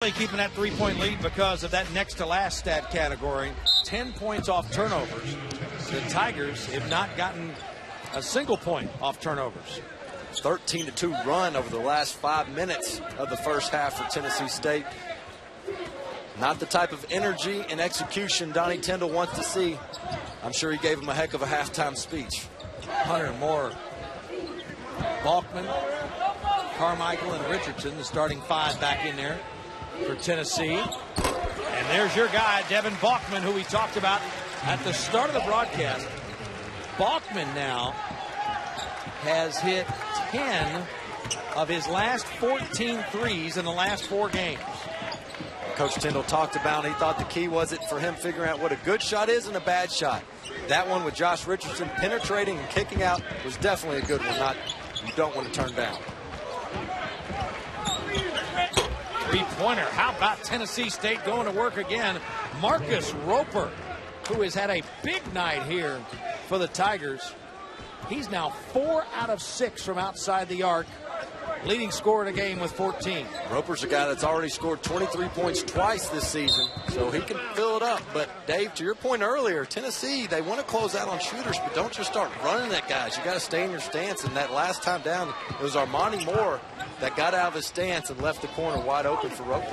Keeping that three-point lead because of that next to last stat category. 10 points off turnovers. The Tigers have not gotten a single point off turnovers. 13-2 run over the last 5 minutes of the first half for Tennessee State. Not the type of energy and execution Donnie Tyndall wants to see. I'm sure he gave him a heck of a halftime speech. Hunter, Moore, Balkman, Carmichael, and Richardson, the starting five back in there for Tennessee. And there's your guy, Devin Balkman, who we talked about at the start of the broadcast. Balkman now has hit 10 of his last 14 threes in the last 4 games. Coach Tyndall talked about, he thought the key was it for him figuring out what a good shot is and a bad shot. That one with Josh Richardson penetrating and kicking out was definitely a good one. You don't want to turn down. Three-pointer. How about Tennessee State going to work again? Marcus Roper, who has had a big night here for the Tigers. He's now 4 out of 6 from outside the arc. Leading scorer in a game with 14. Roper's a guy that's already scored 23 points twice this season, so he can fill it up. But, Dave, to your point earlier, Tennessee, they want to close out on shooters, but don't just start running at guys. You got to stay in your stance. And that last time down, it was Armani Moore that got out of his stance and left the corner wide open for Roper.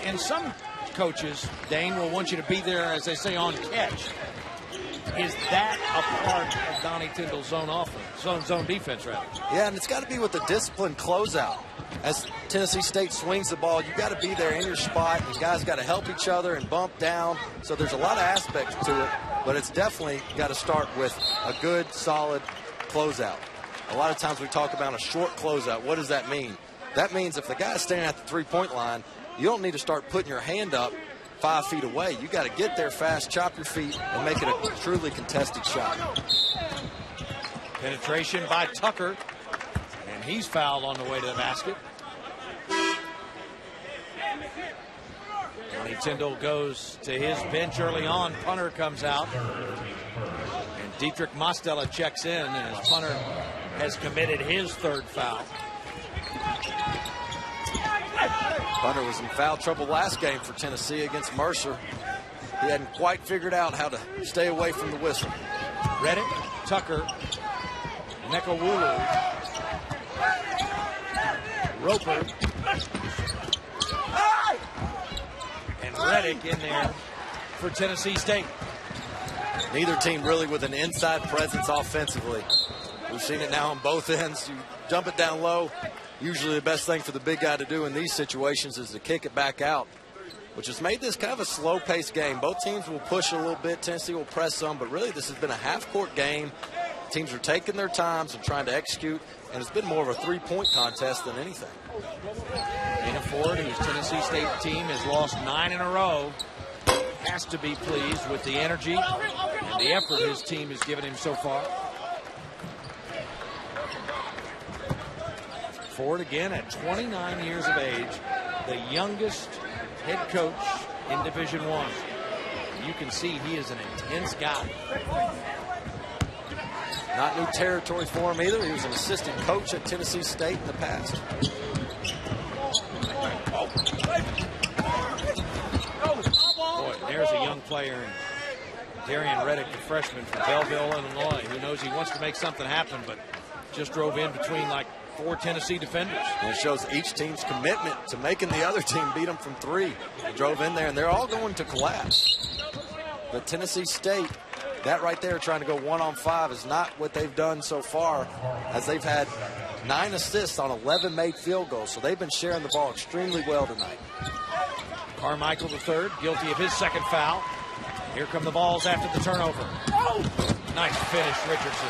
And some coaches, Dane, will want you to be there, as they say, on catch. Is that a part of Donnie Tyndall's zone offense, zone defense, rather? Yeah, and it's got to be with a disciplined closeout. As Tennessee State swings the ball, you got to be there in your spot. You guys got to help each other and bump down. So there's a lot of aspects to it, but it's definitely got to start with a good, solid closeout. A lot of times we talk about a short closeout. What does that mean? That means if the guy's standing at the three-point line, you don't need to start putting your hand up 5 feet away. You got to get there fast, chop your feet, and make it a truly contested shot. Penetration by Tucker, and he's fouled on the way to the basket. Donnie Tyndall goes to his bench early on. Punter comes out, and Dietrich Mostella checks in, and as Punter has committed his 3rd foul. Punter was in foul trouble last game for Tennessee against Mercer. He hadn't quite figured out how to stay away from the whistle. Reddick, Tucker, Nekawulu, Roper, and Reddick in there for Tennessee State. Neither team really with an inside presence offensively. We've seen it now on both ends. You dump it down low. Usually the best thing for the big guy to do in these situations is to kick it back out, which has made this kind of a slow-paced game. Both teams will push a little bit. Tennessee will press some, but really this has been a half-court game. Teams are taking their times and trying to execute, and it's been more of a three-point contest than anything. Dana Ford, whose Tennessee State team has lost 9 in a row, has to be pleased with the energy and the effort his team has given him so far. Ford, again, at 29 years of age, the youngest head coach in Division I. You can see he is an intense guy. Not new territory for him either. He was an assistant coach at Tennessee State in the past. Boy, there's a young player in Darian Reddick, the freshman from Belleville, Illinois, who knows he wants to make something happen, but just drove in between like 4 Tennessee defenders. And it shows each team's commitment to making the other team beat them from 3. They drove in there, and they're all going to collapse. But Tennessee State, that right there, trying to go 1-on-5, is not what they've done so far, as they've had 9 assists on 11 made field goals. So they've been sharing the ball extremely well tonight. Carmichael III, guilty of his 2nd foul. Here come the balls after the turnover. Nice finish, Richardson.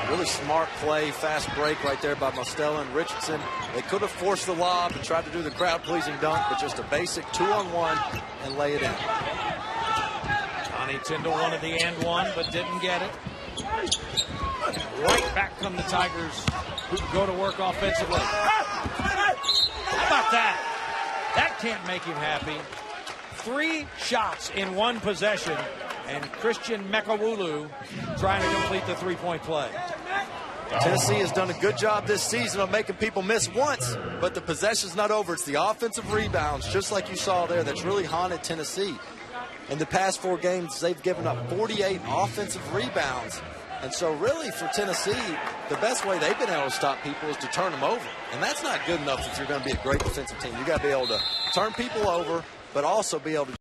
Really smart play, fast break right there by Mostella and Richardson. They could have forced the lob and tried to do the crowd-pleasing dunk, but just a basic 2-on-1 and lay it in. Donnie Tyndall wanted the and one, but didn't get it. Right back come the Tigers, who go to work offensively. How about that? That can't make him happy. 3 shots in 1 possession, and Christian Mekawulu trying to complete the 3-point play. Tennessee has done a good job this season of making people miss once, but the possession's not over. It's the offensive rebounds, just like you saw there, that's really haunted Tennessee. In the past 4 games, they've given up 48 offensive rebounds. And so really for Tennessee, the best way they've been able to stop people is to turn them over. And that's not good enough if you're going to be a great defensive team. You got to be able to turn people over, but also be able to